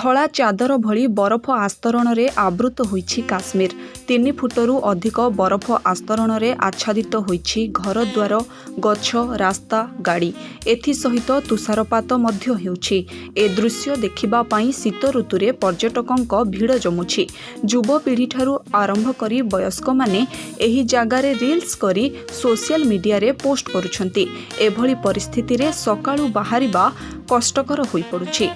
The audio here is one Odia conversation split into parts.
ଧଳା ଚାଦର ଭଳି ବରଫ ଆସ୍ତରଣରେ ଆବୃତ ହୋଇଛି କାଶ୍ମୀର। 3 ଫୁଟରୁ ଅଧିକ ବରଫ ଆସ୍ତରଣରେ ଆଚ୍ଛାଦିତ ହୋଇଛି ଘରଦ୍ୱାର, ଗଛ, ରାସ୍ତା, ଗାଡ଼ି। ଏଥିସହିତ ତୁଷାରପାତ ମଧ୍ୟ ହେଉଛି। ଏ ଦୃଶ୍ୟ ଦେଖିବା ପାଇଁ ଶୀତ ଋତୁରେ ପର୍ଯ୍ୟଟକଙ୍କ ଭିଡ଼ ଜମୁଛି। ଯୁବପିଢ଼ିଠାରୁ ଆରମ୍ଭ କରି ବୟସ୍କମାନେ ଏହି ଜାଗାରେ ରିଲ୍ସ କରି ସୋସିଆଲ ମିଡିଆରେ ପୋଷ୍ଟ କରୁଛନ୍ତି। ଏଭଳି ପରିସ୍ଥିତିରେ ସକାଳୁ ବାହାରିବା କଷ୍ଟକର ହୋଇପଡ଼ୁଛି।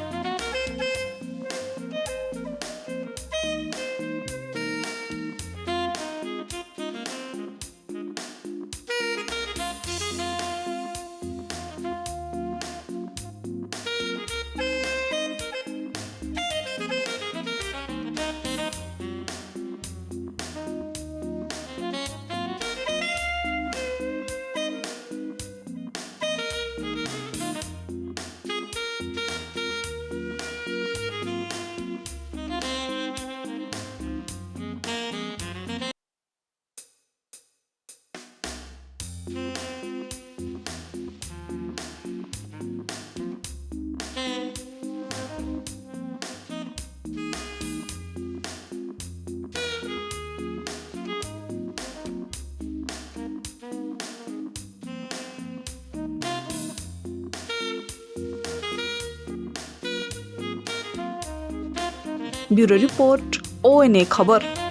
ब्यूरो रिपोर्ट, ONA खबर।